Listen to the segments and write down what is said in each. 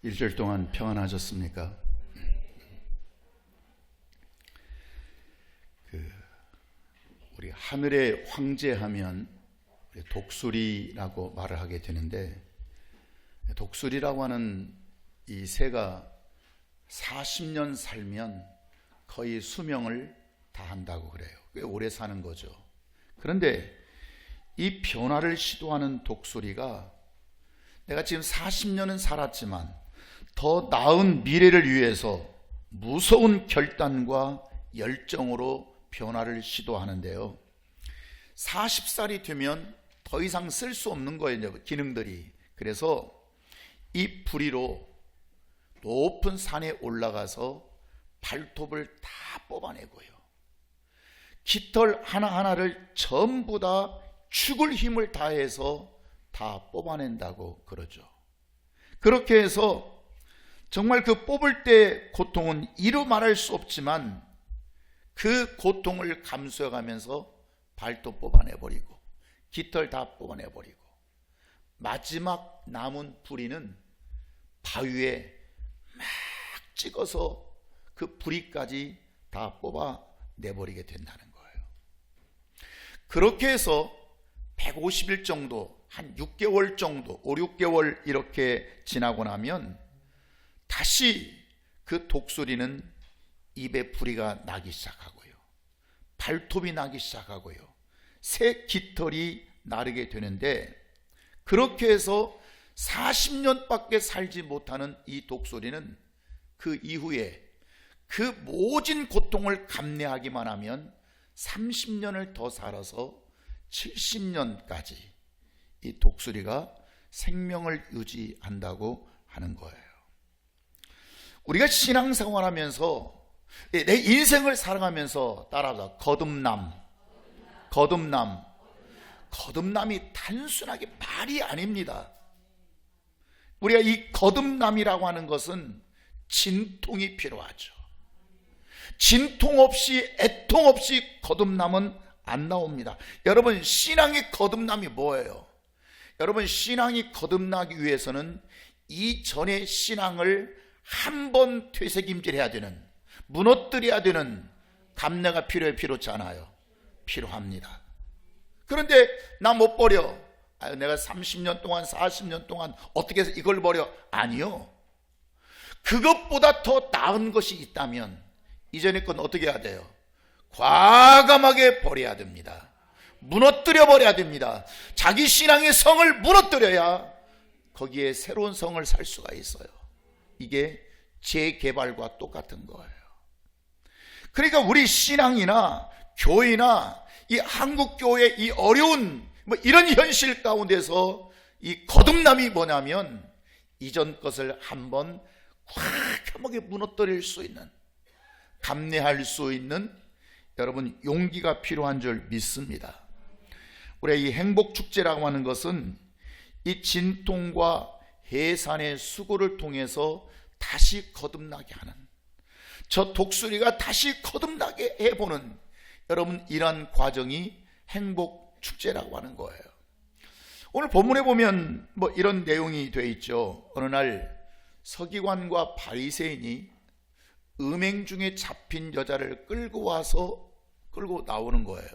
일주일 동안 평안하셨습니까? 우리 하늘의 황제 하면 독수리라고 말을 하게 되는데, 독수리라고 하는 이 새가 40년 살면 거의 수명을 다 한다고 그래요. 꽤 오래 사는 거죠. 그런데 이 변화를 시도하는 독수리가 내가 지금 40년은 살았지만 더 나은 미래를 위해서 무서운 결단과 열정으로 변화를 시도하는데요, 40살이 되면 더 이상 쓸 수 없는 거예요, 기능들이. 그래서 이 부리로 높은 산에 올라가서 발톱을 다 뽑아내고요, 깃털 하나하나를 전부 다 죽을 힘을 다해서 다 뽑아낸다고 그러죠. 그렇게 해서 정말 그 뽑을 때 고통은 이루 말할 수 없지만 그 고통을 감수해가면서 발톱 뽑아내버리고 깃털 다 뽑아내버리고 마지막 남은 부리는 바위에 막 찍어서 그 부리까지 다 뽑아내버리게 된다는 거예요. 그렇게 해서 150일 정도, 한 6개월 정도, 5, 6개월 이렇게 지나고 나면 다시 그 독수리는 입에 부리가 나기 시작하고요, 발톱이 나기 시작하고요, 새 깃털이 나르게 되는데, 그렇게 해서 40년밖에 살지 못하는 이 독수리는 그 이후에 그 모진 고통을 감내하기만 하면 30년을 더 살아서 70년까지 이 독수리가 생명을 유지한다고 하는 거예요. 우리가 신앙생활 하면서 내 인생을 살아가면서 따라서 거듭남이 단순하게 말이 아닙니다. 우리가 이 거듭남이라고 하는 것은 진통이 필요하죠. 진통 없이, 애통 없이 거듭남은 안 나옵니다. 여러분, 신앙의 거듭남이 뭐예요? 여러분, 신앙이 거듭나기 위해서는 이전의 신앙을 한 번 되새김질해야 되는, 무너뜨려야 되는 감내가 필요해, 필요치 않아요? 필요합니다. 그런데 나 못 버려. 내가 30년 동안 40년 동안 어떻게 해서 이걸 버려? 아니요, 그것보다 더 나은 것이 있다면 이전의 건 어떻게 해야 돼요? 과감하게 버려야 됩니다. 무너뜨려 버려야 됩니다. 자기 신앙의 성을 무너뜨려야 거기에 새로운 성을 살 수가 있어요. 이게 재개발과 똑같은 거예요. 그러니까 우리 신앙이나 교회나 이 한국교회의 이 어려운 이런 현실 가운데서 이 거듭남이 뭐냐면 이전 것을 한번 과감하게 무너뜨릴 수 있는, 감내할 수 있는 여러분 용기가 필요한 줄 믿습니다. 우리 이 행복축제라고 하는 것은 이 진통과 해산의 수고를 통해서 다시 거듭나게 하는, 저 독수리가 다시 거듭나게 해보는 여러분 이러한 과정이 행복축제라고 하는 거예요. 오늘 본문에 보면 이런 내용이 되어 있죠. 어느 날 서기관과 바리새인이 음행 중에 잡힌 여자를 끌고 나오는 거예요.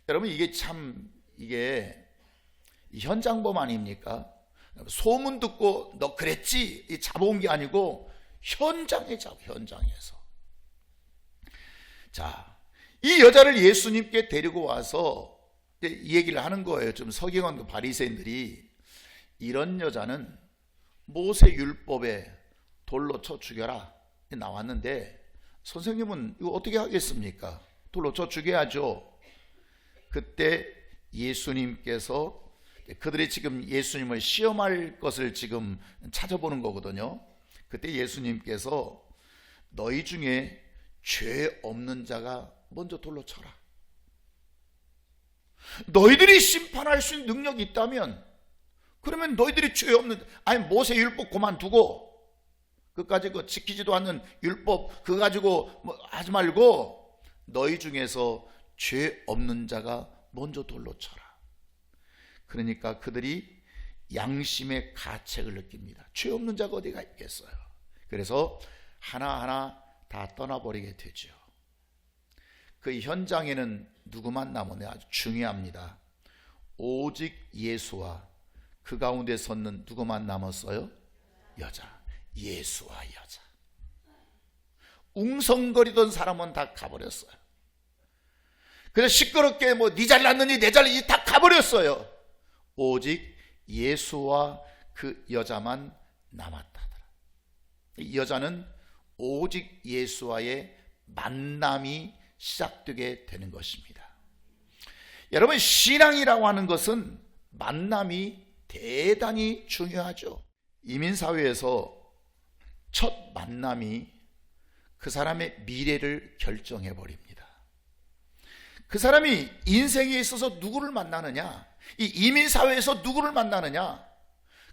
여러분, 이게 참, 이게 현장범 아닙니까? 소문 듣고 너 그랬지 잡아온 게 아니고 현장에서. 자, 이 여자를 예수님께 데리고 와서 이 얘기를 하는 거예요. 좀 서기관과 바리새인들이 이런 여자는 모세 율법에 돌로 쳐 죽여라 나왔는데 선생님은 이거 어떻게 하겠습니까? 돌로 쳐 죽여야죠. 그때 예수님께서, 그들이 지금 예수님을 시험할 것을 지금 찾아보는 거거든요. 그때 예수님께서 너희 중에 죄 없는 자가 먼저 돌로 쳐라. 너희들이 심판할 수 있는 능력이 있다면 그러면 너희들이 죄 없는, 아니 모세 율법 그만두고 그까지 지키지도 않는 율법 그거 가지고 하지 말고 너희 중에서 죄 없는 자가 먼저 돌로 쳐라. 그러니까 그들이 양심의 가책을 느낍니다. 죄 없는 자가 어디가 있겠어요. 그래서 하나하나 다 떠나버리게 되죠. 그 현장에는 누구만 남으냐? 아주 중요합니다. 오직 예수와 그 가운데 섰는 누구만 남았어요? 여자. 예수와 여자. 웅성거리던 사람은 다 가버렸어요. 그래서 시끄럽게 뭐 네 잘났느니 내 잘났느니 다 가버렸어요. 오직 예수와 그 여자만 남았다더라. 이 여자는 오직 예수와의 만남이 시작되게 되는 것입니다. 여러분, 신앙이라고 하는 것은 만남이 대단히 중요하죠. 이민사회에서 첫 만남이 그 사람의 미래를 결정해 버립니다. 그 사람이 인생에 있어서 누구를 만나느냐, 이 이민사회에서 누구를 만나느냐,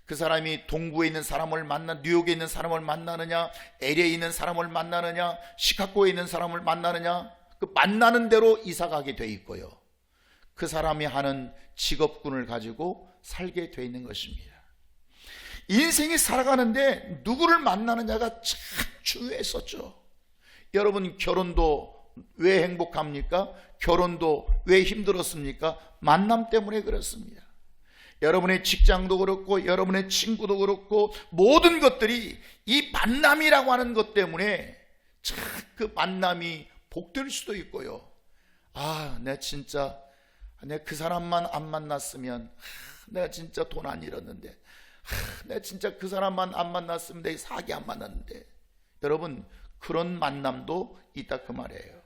그 사람이 동부에 있는 사람을 만나, 뉴욕에 있는 사람을 만나느냐, LA에 있는 사람을 만나느냐, 시카고에 있는 사람을 만나느냐, 그 만나는 대로 이사 가게 돼 있고요. 그 사람이 하는 직업군을 가지고 살게 돼 있는 것입니다. 인생이 살아가는데 누구를 만나느냐가 참 중요했었죠. 여러분, 결혼도 왜 행복합니까? 결혼도 왜 힘들었습니까? 만남 때문에 그렇습니다. 여러분의 직장도 그렇고 여러분의 친구도 그렇고 모든 것들이 이 만남이라고 하는 것 때문에 참 그 만남이 복될 수도 있고요. 내가 진짜 내가 그 사람만 안 만났으면, 내가 진짜 돈 안 잃었는데, 내가 진짜 그 사람만 안 만났으면 내가 사기 안 만났는데. 여러분, 그런 만남도 있다 그 말이에요.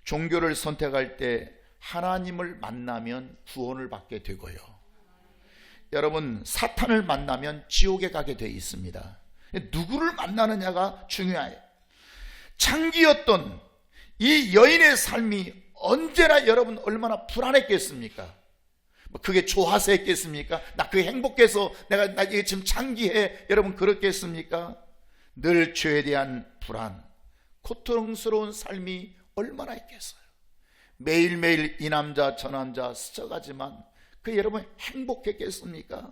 종교를 선택할 때 하나님을 만나면 구원을 받게 되고요. 여러분, 사탄을 만나면 지옥에 가게 되어 있습니다. 누구를 만나느냐가 중요해요. 창기였던 이 여인의 삶이 언제나 여러분 얼마나 불안했겠습니까? 그게 좋아서 했겠습니까? 나 그게 행복해서 나 이게 지금 창기해, 여러분 그렇겠습니까? 늘 죄에 대한 불안, 고통스러운 삶이 얼마나 있겠어요. 매일매일 이 남자 저 남자 스쳐가지만 그 여러분 행복했겠습니까?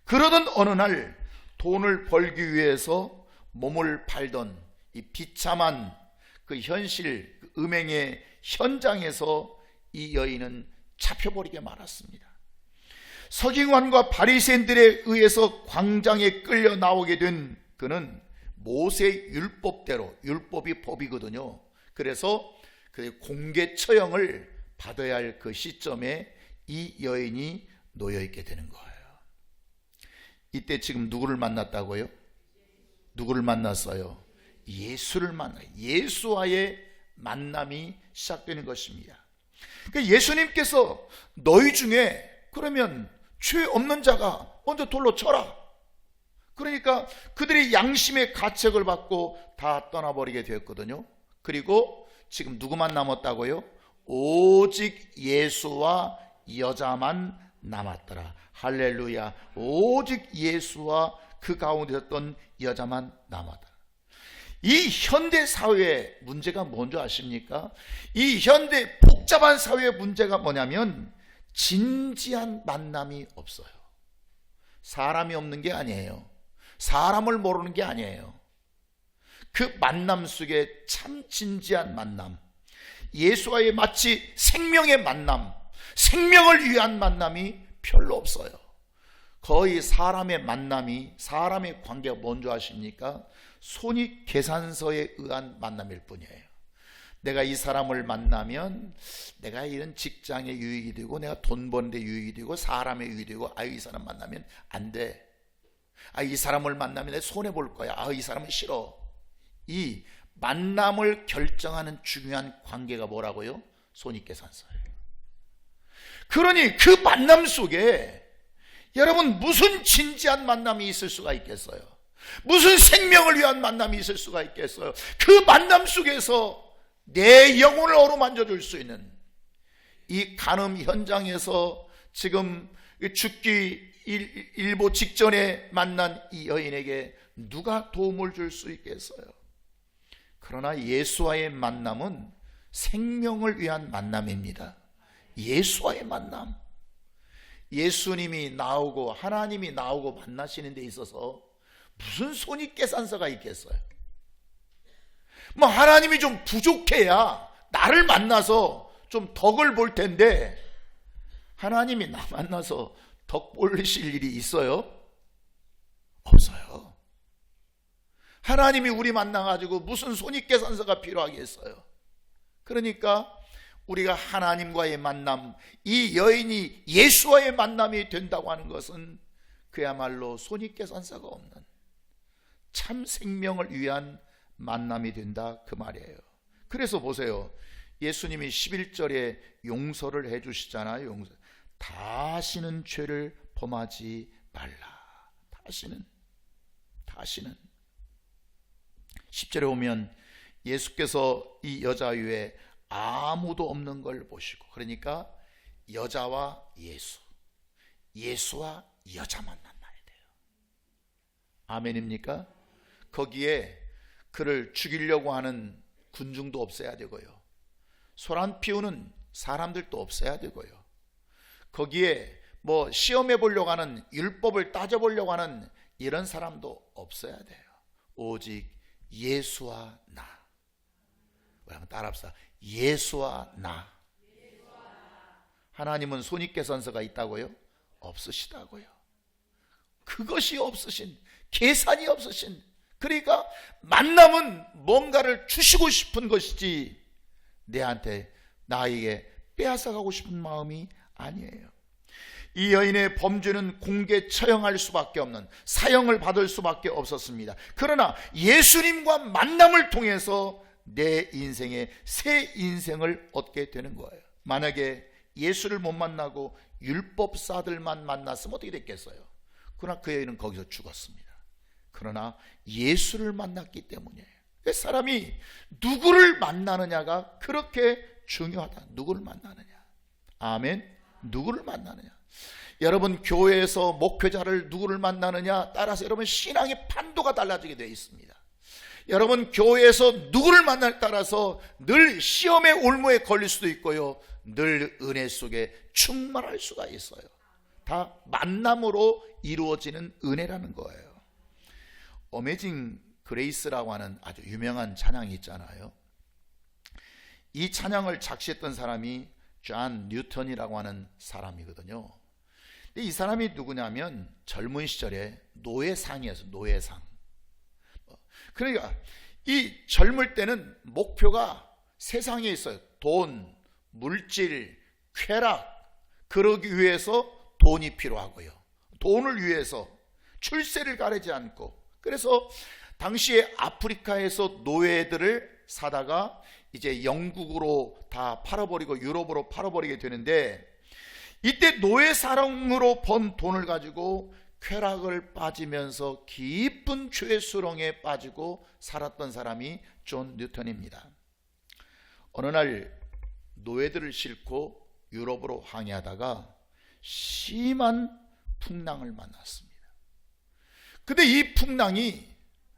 그러던 어느 날 돈을 벌기 위해서 몸을 팔던 이 비참한 그 현실, 그 음행의 현장에서 이 여인은 잡혀버리게 말았습니다. 서기관과 바리새인들에 의해서 광장에 끌려 나오게 된 그는 모세 율법대로, 율법이 법이거든요. 그래서 그 공개 처형을 받아야 할 그 시점에 이 여인이 놓여있게 되는 거예요. 이때 지금 누구를 만났다고요? 누구를 만났어요? 예수를 만나요. 예수와의 만남이 시작되는 것입니다. 그러니까 예수님께서 너희 중에 그러면 죄 없는 자가 먼저 돌로 쳐라. 그러니까 그들이 양심의 가책을 받고 다 떠나버리게 되었거든요. 그리고 지금 누구만 남았다고요? 오직 예수와 여자만 남았더라. 할렐루야. 오직 예수와 그 가운데 있었던 여자만 남았더라. 이 현대 사회의 문제가 뭔지 아십니까? 이 현대 복잡한 사회의 문제가 뭐냐면 진지한 만남이 없어요. 사람이 없는 게 아니에요. 사람을 모르는 게 아니에요. 그 만남 속에 참 진지한 만남, 예수와의 마치 생명의 만남, 생명을 위한 만남이 별로 없어요. 거의 사람의 만남이, 사람의 관계가 뭔지 아십니까? 손익계산서에 의한 만남일 뿐이에요. 내가 이 사람을 만나면 내가 이런 직장에 유익이 되고 내가 돈 버는데 유익이 되고 사람에 유익이 되고, 이 사람 만나면 안 돼. 이 사람을 만나면 내가 손해볼 거야. 이 사람은 싫어. 이 만남을 결정하는 중요한 관계가 뭐라고요? 손익계산서예요. 그러니 그 만남 속에 여러분 무슨 진지한 만남이 있을 수가 있겠어요? 무슨 생명을 위한 만남이 있을 수가 있겠어요? 그 만남 속에서 내 영혼을 어루만져 줄 수 있는, 이 간음 현장에서 지금 죽기 일보 직전에 만난 이 여인에게 누가 도움을 줄 수 있겠어요? 그러나 예수와의 만남은 생명을 위한 만남입니다. 예수와의 만남. 예수님이 나오고 하나님이 나오고 만나시는 데 있어서 무슨 손익계산서가 있겠어요? 뭐 하나님이 좀 부족해야 나를 만나서 좀 덕을 볼 텐데, 하나님이 나 만나서 덕 보실 일이 있어요? 없어요. 하나님이 우리 만나가지고 무슨 손익계산서가 필요하겠어요? 그러니까 우리가 하나님과의 만남, 이 여인이 예수와의 만남이 된다고 하는 것은 그야말로 손익계산서가 없는 참 생명을 위한 만남이 된다, 그 말이에요. 그래서 보세요, 예수님이 11절에 용서를 해주시잖아요. 용서. 다시는 죄를 범하지 말라. 다시는 10절에 보면 예수께서 이 여자 위에 아무도 없는 걸 보시고, 그러니까 여자와 예수, 예수와 여자만 만나야 돼요. 아멘입니까? 거기에 그를 죽이려고 하는 군중도 없어야 되고요, 소란 피우는 사람들도 없어야 되고요, 거기에 뭐 시험해 보려고 하는, 율법을 따져보려고 하는 이런 사람도 없어야 돼요. 오직 예수와 나. 우리 한번 따라합시다. 예수와 나. 하나님은 손익계산서가 있다고요? 없으시다고요. 그것이 없으신, 계산이 없으신, 그러니까 만남은 뭔가를 주시고 싶은 것이지 나에게 빼앗아가고 싶은 마음이 아니에요. 이 여인의 범죄는 공개 처형할 수밖에 없는, 사형을 받을 수밖에 없었습니다. 그러나 예수님과 만남을 통해서 내 인생에 새 인생을 얻게 되는 거예요. 만약에 예수를 못 만나고 율법사들만 만났으면 어떻게 됐겠어요? 그러나 그 여인은 거기서 죽었습니다. 그러나 예수를 만났기 때문이에요. 사람이 누구를 만나느냐가 그렇게 중요하다. 누구를 만나느냐. 아멘. 누구를 만나느냐. 여러분, 교회에서 목회자를 누구를 만나느냐 따라서 여러분 신앙의 판도가 달라지게 되어 있습니다. 여러분, 교회에서 누구를 만날 따라서 늘 시험의 올무에 걸릴 수도 있고요, 늘 은혜 속에 충만할 수가 있어요. 다 만남으로 이루어지는 은혜라는 거예요. 어메이징 그레이스라고 하는 아주 유명한 찬양이 있잖아요. 이 찬양을 작시했던 사람이 존 뉴턴이라고 하는 사람이거든요. 근데 이 사람이 누구냐면 젊은 시절에 노예상이었어요. 노예상. 그러니까 이 젊을 때는 목표가 세상에 있어요. 돈, 물질, 쾌락. 그러기 위해서 돈이 필요하고요, 돈을 위해서 출세를 가리지 않고, 그래서 당시에 아프리카에서 노예들을 사다가 이제 영국으로 다 팔아버리고 유럽으로 팔아버리게 되는데, 이때 노예사랑으로 번 돈을 가지고 쾌락을 빠지면서 깊은 죄수렁에 빠지고 살았던 사람이 존 뉴턴입니다. 어느 날 노예들을 싣고 유럽으로 항해하다가 심한 풍랑을 만났습니다. 근데 이 풍랑이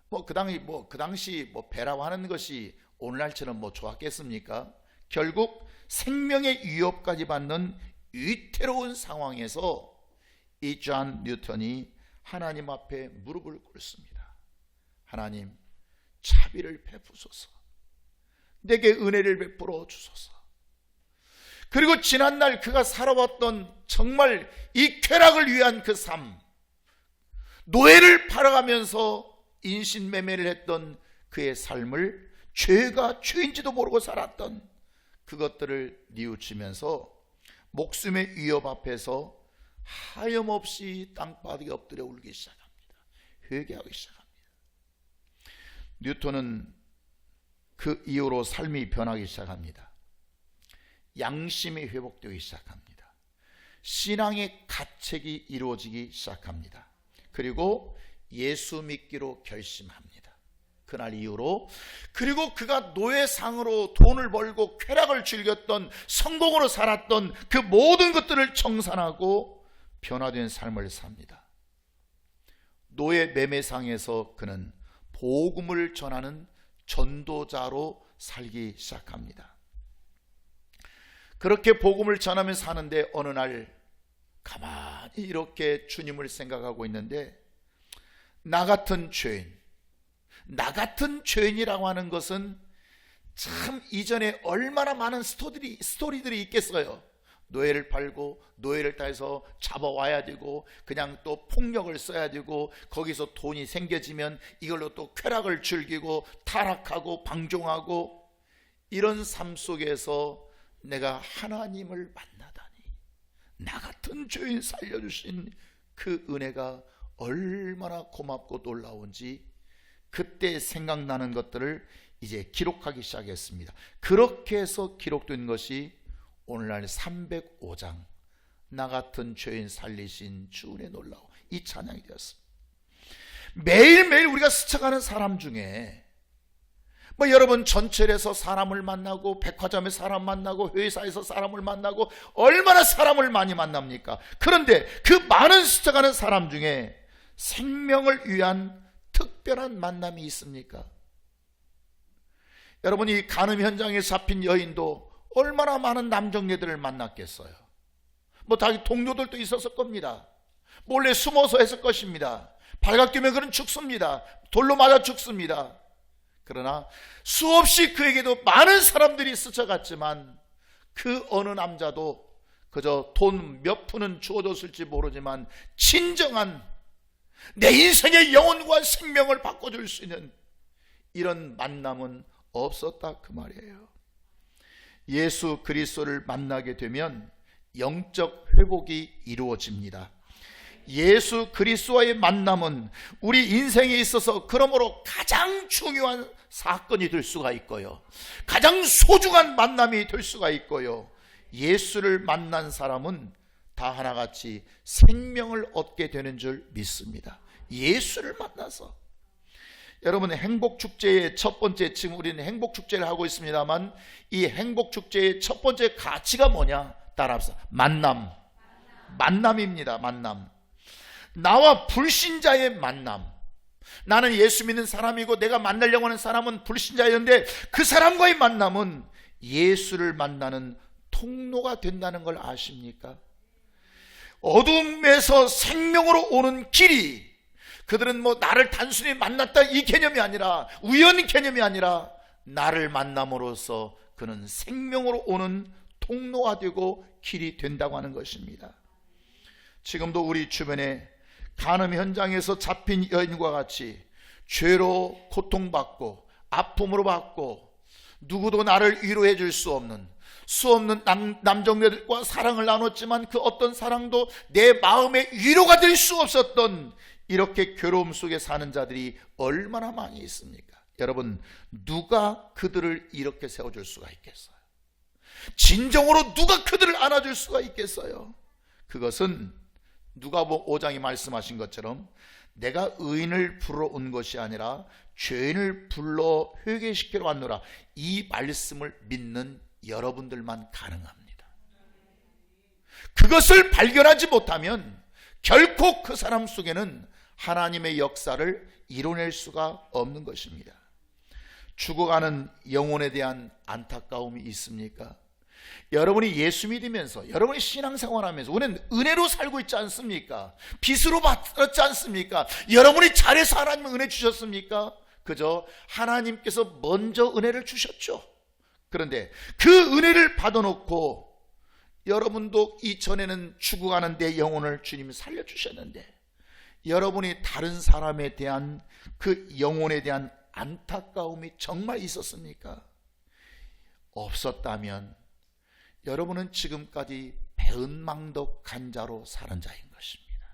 그 당시 배라고 하는 것이 오늘날처럼 좋았겠습니까? 결국 생명의 위협까지 받는 위태로운 상황에서 이 존 뉴턴이 하나님 앞에 무릎을 꿇습니다. 하나님, 자비를 베푸소서. 내게 은혜를 베풀어 주소서. 그리고 지난날 그가 살아왔던 정말 이 쾌락을 위한 그 삶, 노예를 팔아가면서 인신매매를 했던 그의 삶을, 죄가 죄인지도 모르고 살았던 그것들을 뉘우치면서 목숨의 위협 앞에서 하염없이 땅바닥에 엎드려 울기 시작합니다. 회개하기 시작합니다. 뉴턴은 그 이후로 삶이 변하기 시작합니다. 양심이 회복되기 시작합니다. 신앙의 가책이 이루어지기 시작합니다. 그리고 예수 믿기로 결심합니다. 그날 이후로, 그리고 그가 노예상으로 돈을 벌고 쾌락을 즐겼던, 성공으로 살았던 그 모든 것들을 청산하고 변화된 삶을 삽니다. 노예 매매상에서 그는 복음을 전하는 전도자로 살기 시작합니다. 그렇게 복음을 전하며 사는데 어느 날 가만히 이렇게 주님을 생각하고 있는데, 나 같은 죄인이라고 하는 것은 참 이전에 얼마나 많은 스토리들이 있겠어요. 노예를 팔고 노예를 따서 잡아와야 되고, 그냥 또 폭력을 써야 되고, 거기서 돈이 생겨지면 이걸로 또 쾌락을 즐기고 타락하고 방종하고, 이런 삶 속에서 내가 하나님을 만나다니, 나 같은 죄인 살려주신 그 은혜가 얼마나 고맙고 놀라운지 그때 생각나는 것들을 이제 기록하기 시작했습니다. 그렇게 해서 기록된 것이 오늘날 305장, 나 같은 죄인 살리신 주 은혜 놀라워, 이 찬양이 되었습니다. 매일매일 우리가 스쳐가는 사람 중에 여러분 전철에서 사람을 만나고, 백화점에 사람 만나고, 회사에서 사람을 만나고, 얼마나 사람을 많이 만납니까? 그런데 그 많은 스쳐가는 사람 중에 생명을 위한 특별한 만남이 있습니까? 여러분, 이 간음 현장에 잡힌 여인도 얼마나 많은 남정네들을 만났겠어요. 자기 동료들도 있었을 겁니다. 몰래 숨어서 했을 것입니다. 발각되면 그는 죽습니다. 돌로 맞아 죽습니다. 그러나 수없이 그에게도 많은 사람들이 스쳐갔지만, 그 어느 남자도 그저 돈 몇 푼은 주어졌을지 모르지만 진정한 내 인생의 영혼과 생명을 바꿔줄 수 있는 이런 만남은 없었다, 그 말이에요. 예수 그리스도를 만나게 되면 영적 회복이 이루어집니다. 예수 그리스도와의 만남은 우리 인생에 있어서 그러므로 가장 중요한 사건이 될 수가 있고요, 가장 소중한 만남이 될 수가 있고요, 예수를 만난 사람은 다 하나같이 생명을 얻게 되는 줄 믿습니다. 예수를 만나서. 여러분, 행복축제의 첫 번째, 지금 우리는 행복축제를 하고 있습니다만, 이 행복축제의 첫 번째 가치가 뭐냐? 따라합시다. 만남입니다. 만남. 나와 불신자의 만남. 나는 예수 믿는 사람이고 내가 만나려고 하는 사람은 불신자였는데, 그 사람과의 만남은 예수를 만나는 통로가 된다는 걸 아십니까? 어둠에서 생명으로 오는 길이, 그들은 나를 단순히 만났다 이 개념이 아니라, 우연 개념이 아니라, 나를 만남으로써 그는 생명으로 오는 통로가 되고 길이 된다고 하는 것입니다. 지금도 우리 주변에 간음 현장에서 잡힌 여인과 같이 죄로 고통받고 아픔으로 받고, 누구도 나를 위로해 줄 수 없는 수없는 남정네들과 사랑을 나눴지만 그 어떤 사랑도 내 마음에 위로가 될 수 없었던, 이렇게 괴로움 속에 사는 자들이 얼마나 많이 있습니까? 여러분, 누가 그들을 이렇게 세워줄 수가 있겠어요? 진정으로 누가 그들을 안아줄 수가 있겠어요? 그것은 누가복음 5장이 말씀하신 것처럼 내가 의인을 부르러 온 것이 아니라 죄인을 불러 회개시키러 왔노라, 이 말씀을 믿는 여러분들만 가능합니다. 그것을 발견하지 못하면 결코 그 사람 속에는 하나님의 역사를 이뤄낼 수가 없는 것입니다. 죽어가는 영혼에 대한 안타까움이 있습니까? 여러분이 예수 믿으면서, 여러분이 신앙생활하면서 우리는 은혜로 살고 있지 않습니까? 빚으로 받았지 않습니까? 여러분이 잘해서 하나님 은혜 주셨습니까? 그저 하나님께서 먼저 은혜를 주셨죠. 그런데 그 은혜를 받아놓고 여러분도 이전에는 죽어가는 내 영혼을 주님이 살려주셨는데, 여러분이 다른 사람에 대한 그 영혼에 대한 안타까움이 정말 있었습니까? 없었다면 여러분은 지금까지 배은망덕한 자로 사는 자인 것입니다.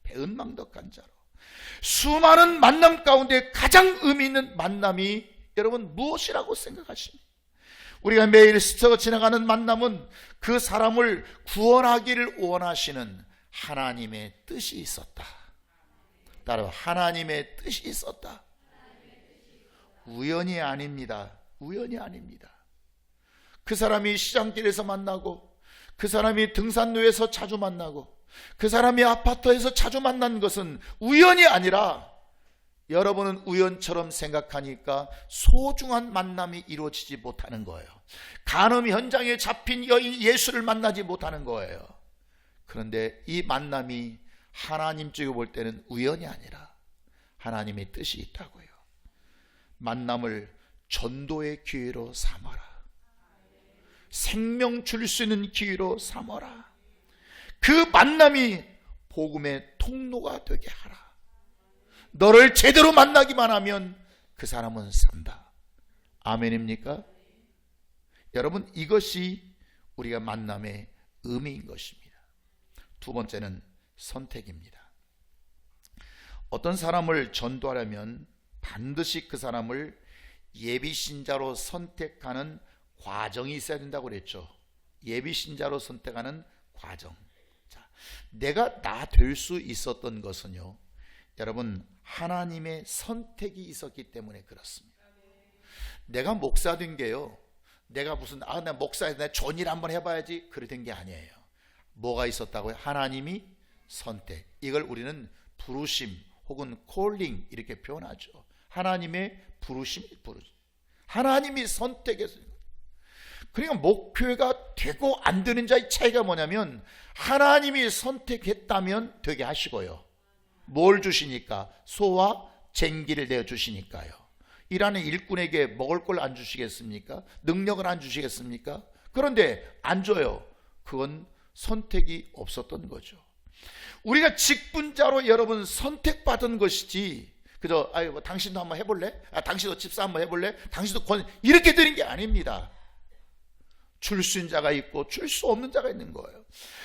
배은망덕한 자로. 수많은 만남 가운데 가장 의미 있는 만남이 여러분 무엇이라고 생각하십니까? 우리가 매일 스쳐 지나가는 만남은 그 사람을 구원하기를 원하시는 하나님의 뜻이 있었다. 따라 하나님의 뜻이 있었다. 우연이 아닙니다. 우연이 아닙니다. 그 사람이 시장길에서 만나고, 그 사람이 등산로에서 자주 만나고, 그 사람이 아파트에서 자주 만난 것은 우연이 아니라, 여러분은 우연처럼 생각하니까 소중한 만남이 이루어지지 못하는 거예요. 간음 현장에 잡힌 여인 예수를 만나지 못하는 거예요. 그런데 이 만남이 하나님 쪽에 볼 때는 우연이 아니라 하나님의 뜻이 있다고요. 만남을 전도의 기회로 삼아라. 생명 줄 수 있는 기회로 삼아라. 그 만남이 복음의 통로가 되게 하라. 너를 제대로 만나기만 하면 그 사람은 산다. 아멘입니까? 여러분, 이것이 우리가 만남의 의미인 것입니다. 두 번째는 선택입니다. 어떤 사람을 전도하려면 반드시 그 사람을 예비신자로 선택하는 과정이 있어야 된다고 그랬죠. 예비신자로 선택하는 과정. 자, 내가 나 될 수 있었던 것은요, 여러분, 하나님의 선택이 있었기 때문에 그렇습니다. 내가 목사 된 게요, 내가 무슨 나 목사야, 내 좋은 일 한번 해봐야지 그래 된 게 아니에요. 뭐가 있었다고요? 하나님이 선택. 이걸 우리는 부르심 혹은 콜링 이렇게 표현하죠. 하나님의 부르심. 하나님이 선택해서. 그러니까 목회가 되고 안 되는 자의 차이가 뭐냐면 하나님이 선택했다면 되게 하시고요. 뭘 주시니까? 소와 쟁기를 내어주시니까요. 일하는 일꾼에게 먹을 걸 안 주시겠습니까? 능력을 안 주시겠습니까? 그런데 안 줘요. 그건 선택이 없었던 거죠. 우리가 직분자로 여러분 선택받은 것이지, 그저 뭐 당신도 한번 해볼래? 당신도 집사 한번 해볼래? 당신도 이렇게 되는 게 아닙니다. 줄 수 있는 자가 있고 줄 수 없는 자가 있는 거예요.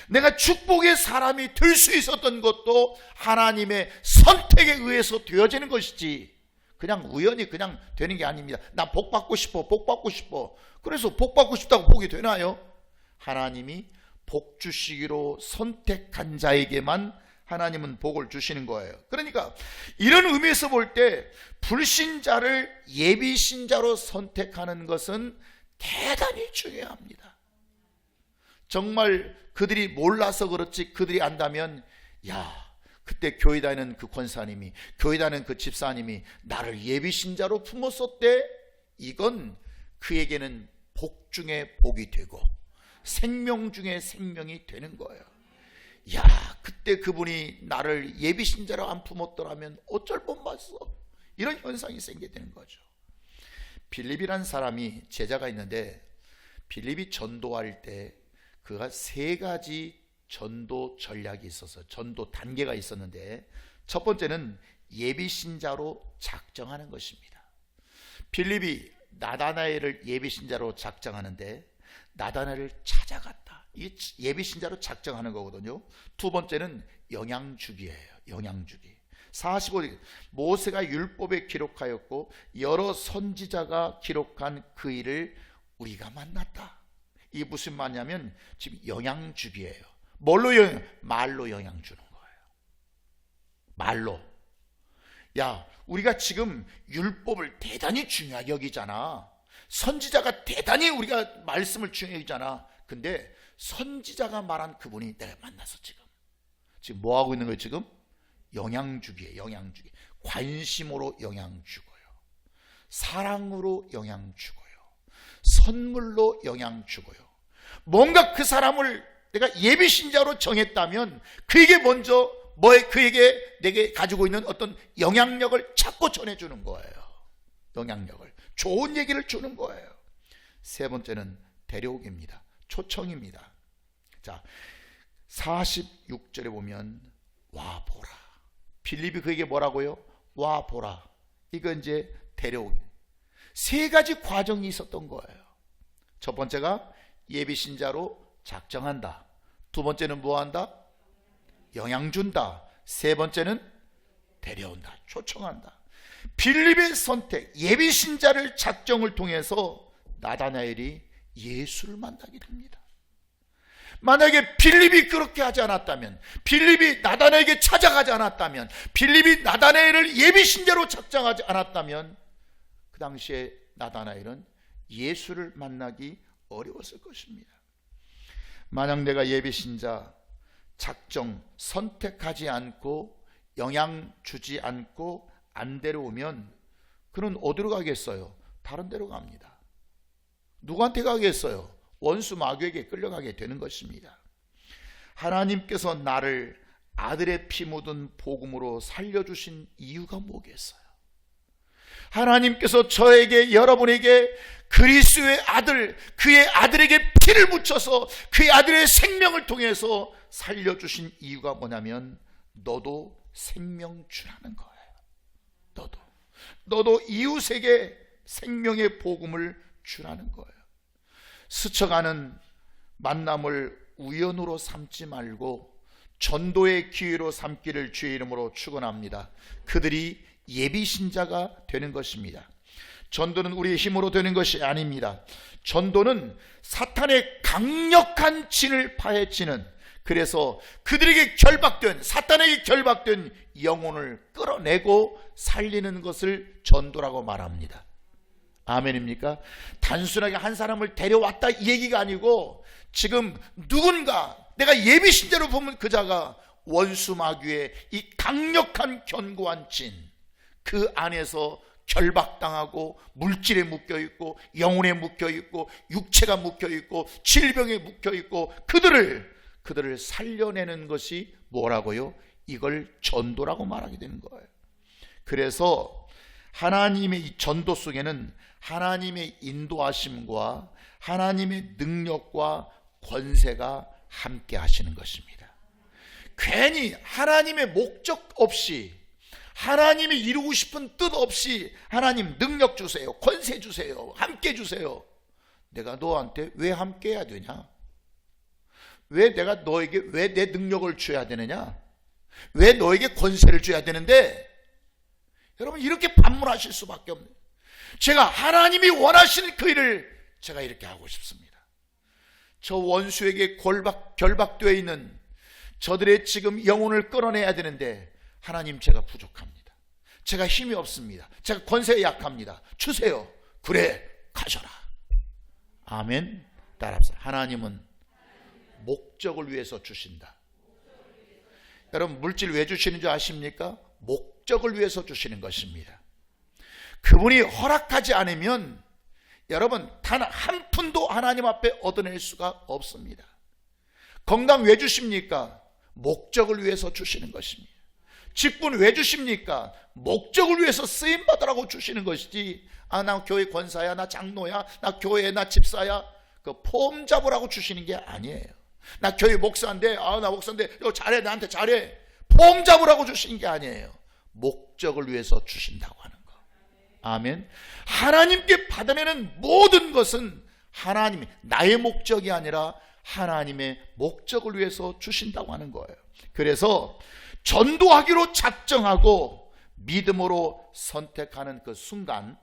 내가 축복의 사람이 될 수 있었던 것도 하나님의 선택에 의해서 되어지는 것이지 그냥 우연히 그냥 되는 게 아닙니다. 나 복 받고 싶어, 복 받고 싶어. 그래서 복 받고 싶다고 복이 되나요? 하나님이 복 주시기로 선택한 자에게만 하나님은 복을 주시는 거예요. 그러니까 이런 의미에서 볼 때 불신자를 예비신자로 선택하는 것은 대단히 중요합니다. 정말 그들이 몰라서 그렇지, 그들이 안다면, 야, 그때 교회 다니는 그 권사님이, 교회 다니는 그 집사님이 나를 예비신자로 품었었대. 이건 그에게는 복 중에 복이 되고 생명 중에 생명이 되는 거예요. 야, 그때 그분이 나를 예비신자로 안 품었더라면 어쩔 뻔봤어. 이런 현상이 생기게 되는 거죠. 빌립이라는 사람이 제자가 있는데, 빌립이 전도할 때 그가 세 가지 전도 전략이 있어서 전도 단계가 있었는데, 첫 번째는 예비신자로 작정하는 것입니다. 빌립이 나다나엘을 예비신자로 작정하는데 나다나엘을 찾아갔다. 이게 예비신자로 작정하는 거거든요. 두 번째는 영향주기예요. 영향주기. 45절 모세가 율법에 기록하였고 여러 선지자가 기록한 그 일을 우리가 만났다. 이게 무슨 말이냐면 지금 영향주기예요. 뭘로 말로 영향 주는 거예요. 말로. 야, 우리가 지금 율법을 대단히 중요하게 여기잖아. 선지자가 대단히 우리가 말씀을 중요하게 여기잖아. 근데 선지자가 말한 그분이 내가 만나서 지금 뭐 하고 있는 거예요? 지금 영향주기예요. 영향주기. 관심으로 영향 주고요, 사랑으로 영향 주고요, 선물로 영향 주고요. 뭔가 그 사람을 내가 예비신자로 정했다면 그에게 먼저 그에게 내게 가지고 있는 어떤 영향력을 자꾸 전해주는 거예요. 영향력을, 좋은 얘기를 주는 거예요. 세 번째는 데려오기입니다. 초청입니다. 자, 46절에 보면 와 보라. 빌립이 그에게 뭐라고요? 와 보라. 이거 이제 데려오기. 세 가지 과정이 있었던 거예요. 첫 번째가 예비신자로 작정한다. 두 번째는 뭐한다? 영향 준다. 세 번째는 데려온다. 초청한다. 빌립의 선택, 예비신자를 작정을 통해서 나다나엘이 예수를 만나게 됩니다. 만약에 빌립이 그렇게 하지 않았다면, 빌립이 나다나엘에게 찾아가지 않았다면, 빌립이 나다나엘을 예비신자로 작정하지 않았다면 그 당시에 나다나엘은 예수를 만나기 어려웠을 것입니다. 만약 내가 예비신자 작정, 선택하지 않고 영향 주지 않고 안 데려오면 그는 어디로 가겠어요? 다른 데로 갑니다. 누구한테 가겠어요? 원수 마귀에게 끌려가게 되는 것입니다. 하나님께서 나를 아들의 피 묻은 복음으로 살려주신 이유가 뭐겠어요? 하나님께서 저에게, 여러분에게 그리스도의 아들, 그의 아들에게 피를 묻혀서 그의 아들의 생명을 통해서 살려주신 이유가 뭐냐면 너도 생명 주라는 거예요. 너도 이웃에게 생명의 복음을 주라는 거예요. 스쳐가는 만남을 우연으로 삼지 말고 전도의 기회로 삼기를 주의 이름으로 축원합니다. 그들이 예비신자가 되는 것입니다. 전도는 우리의 힘으로 되는 것이 아닙니다. 전도는 사탄의 강력한 진을 파헤치는, 그래서 그들에게 결박된, 사탄에게 결박된 영혼을 끌어내고 살리는 것을 전도라고 말합니다. 아멘입니까? 단순하게 한 사람을 데려왔다 이 얘기가 아니고, 지금 누군가 내가 예비신자로 보면 그 자가 원수마귀의 이 강력한 견고한 진, 그 안에서 결박당하고 물질에 묶여있고 영혼에 묶여있고 육체가 묶여있고 질병에 묶여있고 그들을 살려내는 것이 뭐라고요? 이걸 전도라고 말하게 되는 거예요. 그래서 하나님의 이 전도 속에는 하나님의 인도하심과 하나님의 능력과 권세가 함께 하시는 것입니다. 괜히 하나님의 목적 없이, 하나님이 이루고 싶은 뜻 없이 하나님 능력 주세요, 권세 주세요, 함께 주세요. 내가 너한테 왜 함께 해야 되냐? 왜 내가 너에게 왜 내 능력을 줘야 되느냐? 왜 너에게 권세를 줘야 되는데? 여러분, 이렇게 반문하실 수밖에 없네요. 제가 하나님이 원하시는 그 일을 제가 이렇게 하고 싶습니다. 저 원수에게 결박되어 있는 저들의 지금 영혼을 끌어내야 되는데, 하나님 제가 부족합니다. 제가 힘이 없습니다. 제가 권세에 약합니다. 주세요. 그래, 가셔라. 아멘. 따라합시다. 하나님은 목적을 위해서 주신다. 여러분, 물질 왜 주시는 줄 아십니까? 목적을 위해서 주시는 것입니다. 그분이 허락하지 않으면 여러분 단 한 푼도 하나님 앞에 얻어낼 수가 없습니다. 건강 왜 주십니까? 목적을 위해서 주시는 것입니다. 직분 왜 주십니까? 목적을 위해서 쓰임받으라고 주시는 것이지, 나 교회 권사야, 나 장로야, 나 교회, 나 집사야, 그 폼 잡으라고 주시는 게 아니에요. 나 교회 목사인데, 나 목사인데 잘해, 나한테 잘해, 폼 잡으라고 주시는 게 아니에요. 목적을 위해서 주신다고 하는 거. 아멘. 하나님께 받아내는 모든 것은 하나님이, 나의 목적이 아니라 하나님의 목적을 위해서 주신다고 하는 거예요. 그래서 전도하기로 작정하고 믿음으로 선택하는 그 순간,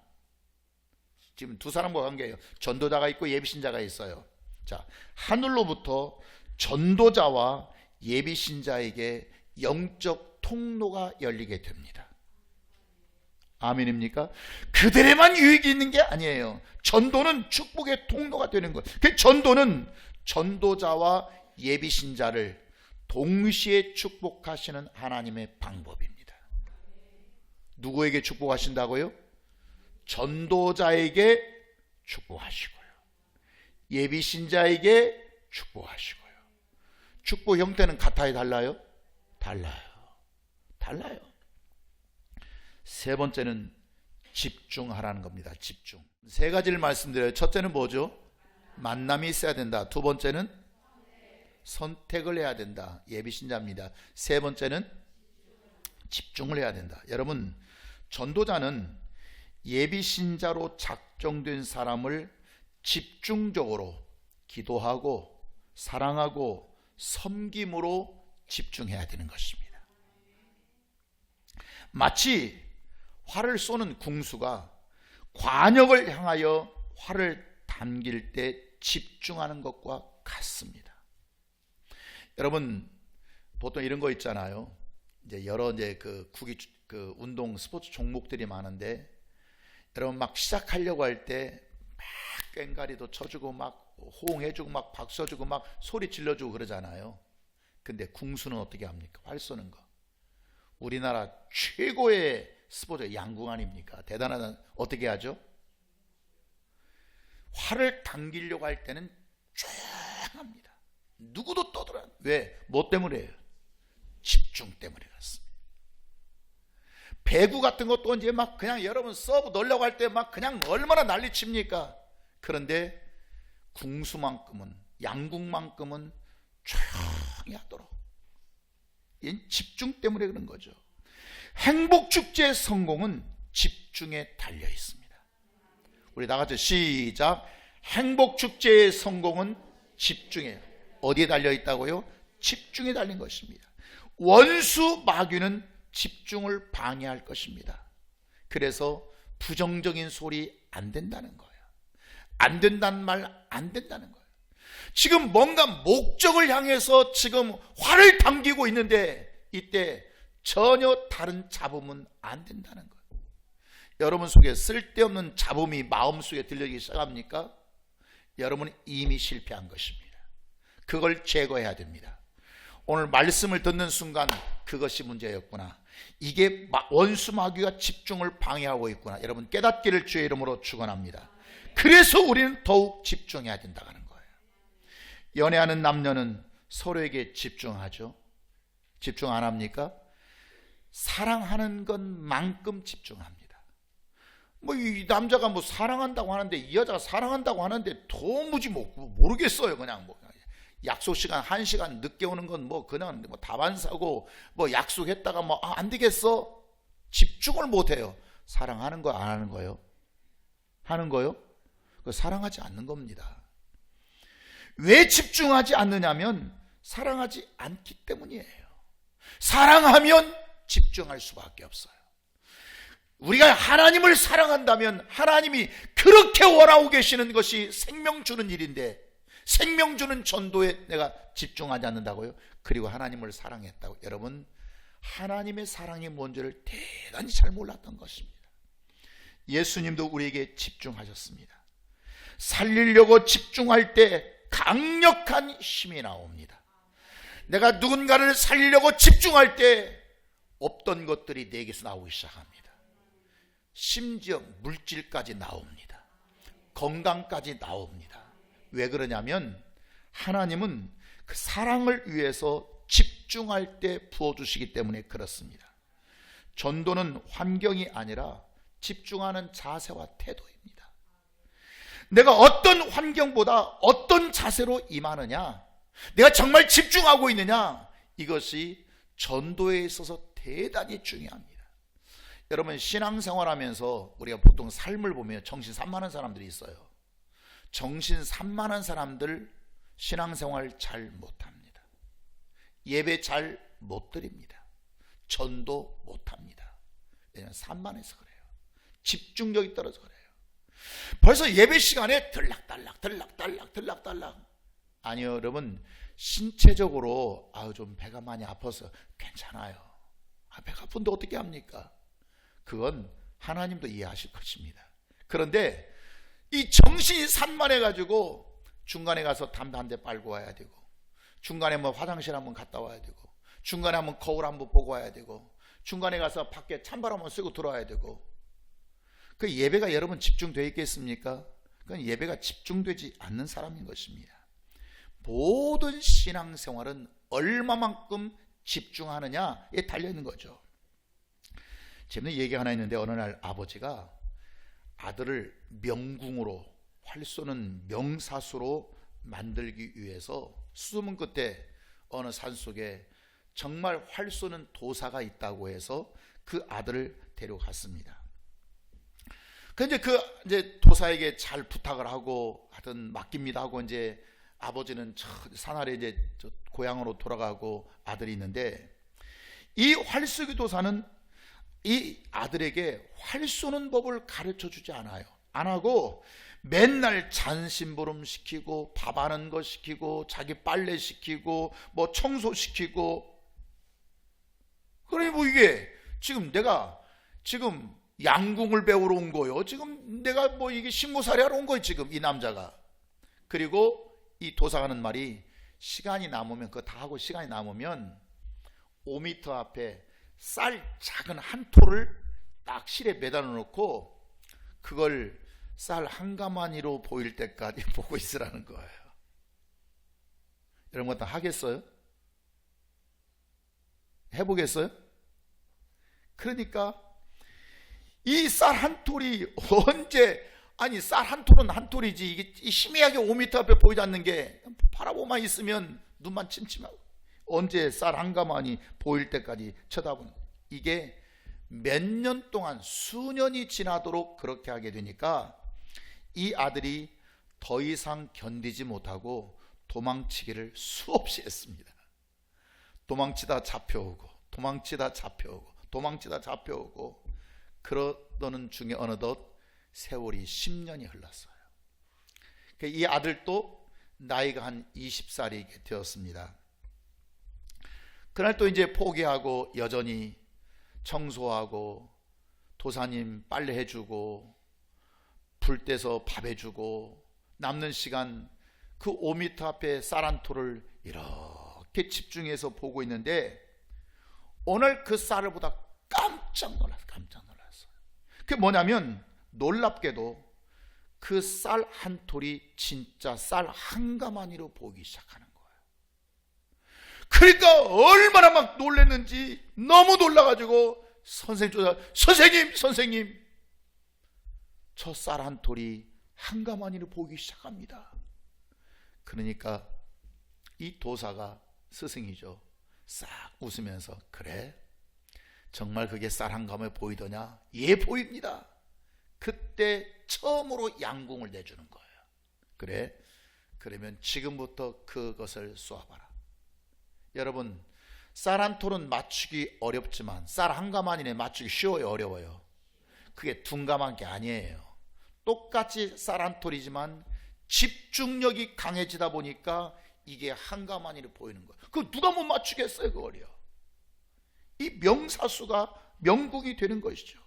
지금 두 사람과 관계예요. 전도자가 있고 예비신자가 있어요. 자, 하늘로부터 전도자와 예비신자에게 영적 통로가 열리게 됩니다. 아멘입니까? 그들에만 유익이 있는 게 아니에요. 전도는 축복의 통로가 되는 거예요. 그 전도는 전도자와 예비신자를 동시에 축복하시는 하나님의 방법입니다. 누구에게 축복하신다고요? 전도자에게 축복하시고요, 예비신자에게 축복하시고요. 축복 형태는 같아요, 달라요? 달라요. 세 번째는 집중하라는 겁니다. 집중. 세 가지를 말씀드려요. 첫째는 뭐죠? 만남이 있어야 된다. 두 번째는 선택을 해야 된다. 예비신자입니다. 세 번째는 집중을 해야 된다. 여러분, 전도자는 예비신자로 작정된 사람을 집중적으로 기도하고 사랑하고 섬김으로 집중해야 되는 것입니다. 마치 활을 쏘는 궁수가 관역을 향하여 활을 당길 때 집중하는 것과 같습니다. 여러분, 보통 이런 거 있잖아요. 이제 여러 그 운동 스포츠 종목들이 많은데, 여러분 막 시작하려고 할 때 막 꽹가리도 쳐주고 막 호응해주고 막 박수주고 막 소리 질러주고 그러잖아요. 근데 궁수는 어떻게 합니까? 활 쏘는 거. 우리나라 최고의 스포츠 양궁 아닙니까? 대단하다. 어떻게 하죠? 활을 당기려고 할 때는 조용합니다. 누구도 떠들어요. 왜? 뭐 때문에요? 집중 때문에 그렇습니다. 배구 같은 것도 이제 막 그냥 여러분 서브 넣으려고 할 때 막 그냥 얼마나 난리 칩니까? 그런데 궁수만큼은, 양궁만큼은 조용히 하도록. 이 집중 때문에 그런 거죠. 행복축제의 성공은 집중에 달려 있습니다. 우리 다 같이 시작. 행복축제의 성공은 집중에, 어디에 달려 있다고요? 집중에 달린 것입니다. 원수 마귀는 집중을 방해할 것입니다. 그래서 부정적인 소리 안 된다는 거예요. 안 된다는 말 안 된다는 거예요. 지금 뭔가 목적을 향해서 지금 활을 당기고 있는데 이때 전혀 다른 잡음은 안 된다는 거예요. 여러분 속에 쓸데없는 잡음이 마음속에 들리기 시작합니까? 여러분은 이미 실패한 것입니다. 그걸 제거해야 됩니다. 오늘 말씀을 듣는 순간 그것이 문제였구나. 이게 원수 마귀가 집중을 방해하고 있구나. 여러분 깨닫기를 주의 이름으로 축원합니다. 그래서 우리는 더욱 집중해야 된다는 거예요. 연애하는 남녀는 서로에게 집중하죠. 집중 안 합니까? 사랑하는 것만큼 집중합니다. 뭐 이 남자가 뭐 사랑한다고 하는데 이 여자가 사랑한다고 하는데 도무지 모르겠어요. 그냥 뭐 약속 시간 1시간 늦게 오는 건 뭐 그냥 뭐 다반사고 뭐 약속했다가 뭐 안 되겠어. 집중을 못 해요. 사랑하는 거 안 하는 거요? 하는 거요? 사랑하지 않는 겁니다. 왜 집중하지 않느냐면 사랑하지 않기 때문이에요. 사랑하면 집중할 수밖에 없어요. 우리가 하나님을 사랑한다면 하나님이 그렇게 원하고 계시는 것이 생명 주는 일인데 생명 주는 전도에 내가 집중하지 않는다고요? 그리고 하나님을 사랑했다고. 여러분 하나님의 사랑이 뭔지를 대단히 잘 몰랐던 것입니다. 예수님도 우리에게 집중하셨습니다. 살리려고 집중할 때 강력한 힘이 나옵니다. 내가 누군가를 살리려고 집중할 때 없던 것들이 내게서 나오기 시작합니다. 심지어 물질까지 나옵니다. 건강까지 나옵니다. 왜 그러냐면 하나님은 그 사랑을 위해서 집중할 때 부어주시기 때문에 그렇습니다. 전도는 환경이 아니라 집중하는 자세와 태도입니다. 내가 어떤 환경보다 어떤 자세로 임하느냐, 내가 정말 집중하고 있느냐, 이것이 전도에 있어서 대단히 중요합니다. 여러분 신앙생활하면서 우리가 보통 삶을 보면 정신 산만한 사람들이 있어요. 정신 산만한 사람들 신앙생활 잘 못합니다. 예배 잘 못 드립니다. 전도 못합니다. 왜냐하면 산만해서 그래요. 집중력이 떨어져 그래요. 벌써 예배 시간에 들락달락 아니요 여러분, 신체적으로 좀 배가 많이 아파서 괜찮아요. 배가 아픈데 어떻게 합니까? 그건 하나님도 이해하실 것입니다. 그런데 이 정신이 산만해 가지고 중간에 가서 담배 한 대 빨고 와야 되고, 중간에 뭐 화장실 한번 갔다 와야 되고, 중간에 한번 거울 한번 보고 와야 되고, 중간에 가서 밖에 찬바람 한번 쐬고 들어와야 되고, 그 예배가 여러분 집중되어 있겠습니까? 그건 예배가 집중되지 않는 사람인 것입니다. 모든 신앙생활은 얼마만큼 집중하느냐에 달려있는 거죠. 재밌는 얘기 하나 있는데, 어느 날 아버지가 아들을 명궁으로, 활 쏘는 명사수로 만들기 위해서 수소문 끝에 어느 산속에 정말 활 쏘는 도사가 있다고 해서 그 아들을 데려갔습니다. 근데 이제 도사에게 잘 부탁을 하고 하여튼 맡깁니다 하고 이제 아버지는 산아래 이제 고향으로 돌아가고 아들이 있는데, 이 활쏘기 도사는 이 아들에게 활 쏘는 법을 가르쳐 주지 않아요. 안 하고 맨날 잔심부름 시키고 밥 하는 거 시키고 자기 빨래 시키고 뭐 청소 시키고. 그러니 뭐 이게 지금 내가 지금 양궁을 배우러 온 거요. 지금 내가 뭐 이게 신고살이 하러 온 거예요. 지금 이 남자가. 그리고 이 도사가 하는 말이, 시간이 남으면 그거 다 하고 시간이 남으면 5m 앞에 쌀 작은 한 톨을 딱 실에 매달아 놓고 그걸 쌀 한 가마니로 보일 때까지 보고 있으라는 거예요. 여러분 다 하겠어요? 해보겠어요? 그러니까 이 쌀 한 톨이 언제, 아니 쌀 한 톨은 한 톨이지, 이게 희미하게 5m 앞에 보이지 않는 게 바라보만 있으면 눈만 침침하고, 언제 쌀 한 가마니 보일 때까지 쳐다보는, 이게 몇 년 동안 수년이 지나도록 그렇게 하게 되니까 이 아들이 더 이상 견디지 못하고 도망치기를 수없이 했습니다. 도망치다 잡혀오고 도망치다 잡혀오고 도망치다 잡혀오고, 그러던 중에 어느덧 세월이 10년이 흘렀어요. 이 아들도 나이가 한 20살이 되었습니다. 그날 또 이제 포기하고 여전히 청소하고 도사님 빨래 해주고 불 떼서 밥 해주고, 남는 시간 그 5m 앞에 쌀 한 톨을 이렇게 집중해서 보고 있는데, 오늘 그 쌀을 보다 깜짝 놀랐어요. 그게 뭐냐면, 놀랍게도 그 쌀 한 톨이 진짜 쌀 한 가마니로 보이기 시작하는 거예요. 그러니까 얼마나 막 놀랐는지, 너무 놀라가지고 선생님 저 쌀 한 톨이 한 가마니로 보이기 시작합니다. 그러니까 이 도사가, 스승이죠, 싹 웃으면서, 그래? 정말 그게 쌀 한 가마에 보이더냐? 예, 보입니다. 그때 처음으로 양궁을 내주는 거예요. 그래? 그러면 지금부터 그것을 쏘아봐라. 여러분, 쌀 한 톨은 맞추기 어렵지만 쌀 한 가마니는 맞추기 쉬워요, 어려워요? 그게 둔감한 게 아니에요. 똑같이 쌀 한 톨이지만 집중력이 강해지다 보니까 이게 한 가마니로 보이는 거예요. 그거 누가 못 맞추겠어요, 그거요. 이 명사수가 명궁이 되는 것이죠.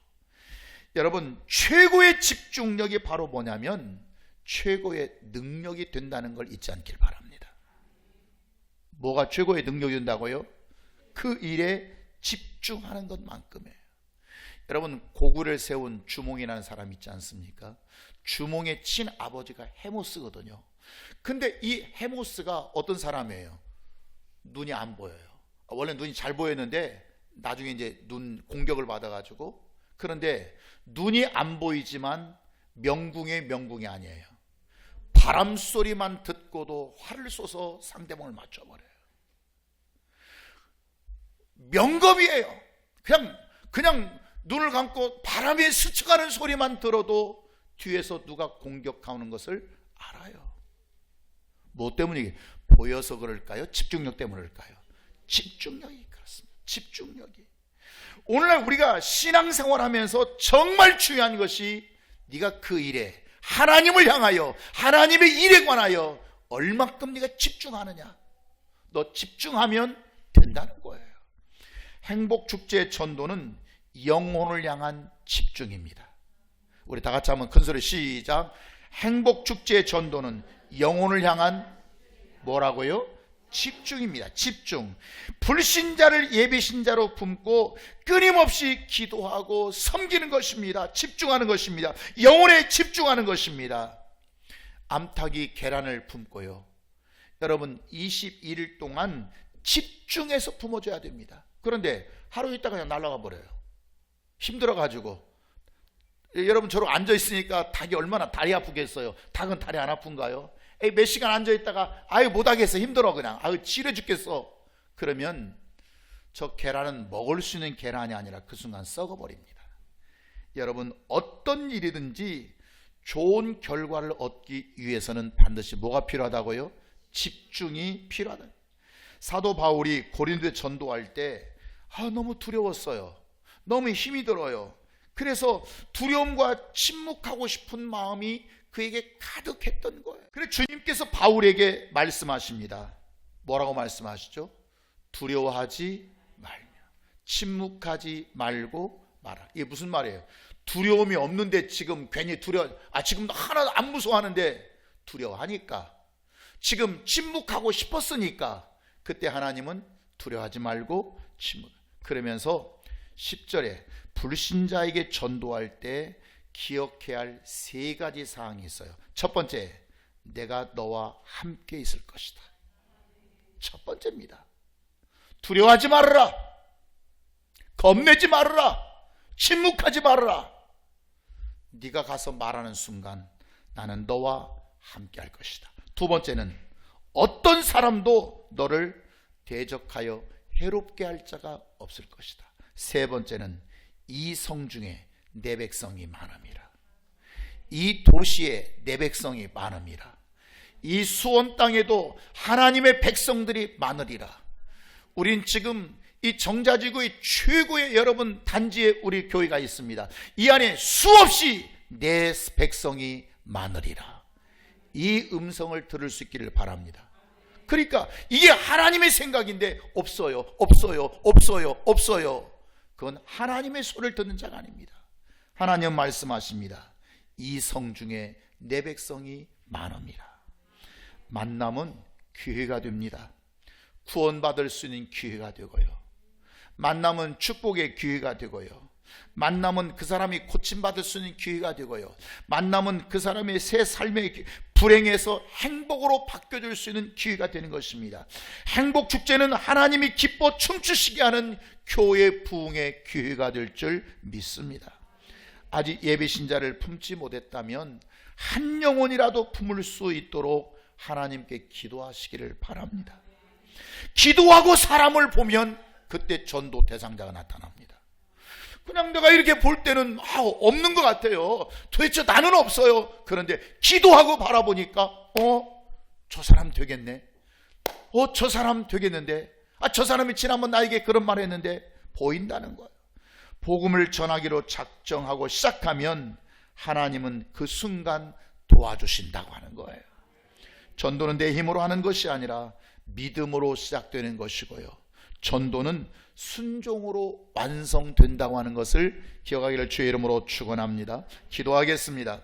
여러분, 최고의 집중력이 바로 뭐냐면 최고의 능력이 된다는 걸 잊지 않길 바랍니다. 뭐가 최고의 능력이 된다고요? 그 일에 집중하는 것만큼이에요. 여러분, 고구려를 세운 주몽이라는 사람 있지 않습니까? 주몽의 친아버지가 헤모스거든요. 근데 이 헤모스가 어떤 사람이에요? 눈이 안 보여요. 원래 눈이 잘 보였는데 나중에 이제 눈 공격을 받아가지고, 그런데 눈이 안 보이지만 명궁의 명궁이 아니에요. 바람 소리만 듣고도 활을 쏘서 상대방을 맞춰버려요. 명검이에요. 그냥 눈을 감고 바람에 스쳐가는 소리만 들어도 뒤에서 누가 공격하는 것을 알아요. 뭐 때문에? 보여서 그럴까요? 집중력 때문에 그럴까요? 집중력이 그렇습니다. 집중력이. 오늘날 우리가 신앙생활 하면서 정말 중요한 것이, 네가 그 일에, 하나님을 향하여, 하나님의 일에 관하여 얼마큼 네가 집중하느냐. 너 집중하면 된다는 거예요. 행복축제의 전도는 영혼을 향한 집중입니다. 우리 다 같이 한번 큰 소리 시작. 행복축제의 전도는 영혼을 향한 뭐라고요? 집중입니다. 집중. 불신자를 예배신자로 품고 끊임없이 기도하고 섬기는 것입니다. 집중하는 것입니다. 영혼에 집중하는 것입니다. 암탉이 계란을 품고요, 여러분 21일 동안 집중해서 품어줘야 됩니다. 그런데 하루 있다가 그냥 날아가 버려요. 힘들어가지고. 여러분, 저러고 앉아있으니까 닭이 얼마나 다리 아프겠어요? 닭은 다리 안 아픈가요? 몇 시간 앉아있다가 아유 못하겠어, 힘들어, 그냥 아유 지려 죽겠어. 그러면 저 계란은 먹을 수 있는 계란이 아니라 그 순간 썩어버립니다. 여러분, 어떤 일이든지 좋은 결과를 얻기 위해서는 반드시 뭐가 필요하다고요? 집중이 필요하다. 사도 바울이 고린도에 전도할 때 너무 두려웠어요. 너무 힘이 들어요. 그래서 두려움과 침묵하고 싶은 마음이 그에게 가득했던 거예요. 그래서 주님께서 바울에게 말씀하십니다. 뭐라고 말씀하시죠? 두려워하지 말며 침묵하지 말고 마라. 이게 무슨 말이에요? 두려움이 없는데 지금 괜히 지금 하나도 안 무서워하는데 두려워하니까, 지금 침묵하고 싶었으니까 그때 하나님은 두려워하지 말고 침묵. 그러면서 10절에 불신자에게 전도할 때 기억해야 할 3가지 사항이 있어요. 첫 번째, 내가 너와 함께 있을 것이다. 첫 번째입니다. 두려워하지 말아라. 겁내지 말아라. 침묵하지 말아라. 네가 가서 말하는 순간 나는 너와 함께 할 것이다. 두 번째는 어떤 사람도 너를 대적하여 해롭게 할 자가 없을 것이다. 세 번째는 이 성 중에 내 백성이 많음이라. 이 도시에 내 백성이 많음이라. 이 수원 땅에도 하나님의 백성들이 많으리라. 우린 지금 이 정자지구의 최고의 여러분 단지에 우리 교회가 있습니다. 이 안에 수없이 내 백성이 많으리라. 이 음성을 들을 수 있기를 바랍니다. 그러니까 이게 하나님의 생각인데 없어요. 그건 하나님의 소리를 듣는 자가 아닙니다. 하나님 말씀하십니다. 이 성 중에 내 백성이 많음이라. 만남은 기회가 됩니다. 구원받을 수 있는 기회가 되고요. 만남은 축복의 기회가 되고요. 만남은 그 사람이 고침받을 수 있는 기회가 되고요. 만남은 그 사람의 새 삶의 불행에서 행복으로 바뀌어줄 수 있는 기회가 되는 것입니다. 행복 축제는 하나님이 기뻐 춤추시게 하는 교회 부흥의 기회가 될 줄 믿습니다. 아직 예배 신자를 품지 못했다면 한 영혼이라도 품을 수 있도록 하나님께 기도하시기를 바랍니다. 기도하고 사람을 보면 그때 전도 대상자가 나타납니다. 그냥 내가 이렇게 볼 때는 없는 것 같아요. 도대체 나는 없어요. 그런데 기도하고 바라보니까 저 사람 되겠네. 저 사람 되겠는데. 저 사람이 지난번 나에게 그런 말을 했는데 보인다는 거예요. 복음을 전하기로 작정하고 시작하면 하나님은 그 순간 도와주신다고 하는 거예요. 전도는 내 힘으로 하는 것이 아니라 믿음으로 시작되는 것이고요. 전도는 순종으로 완성된다고 하는 것을 기억하기를 주의 이름으로 축원합니다. 기도하겠습니다.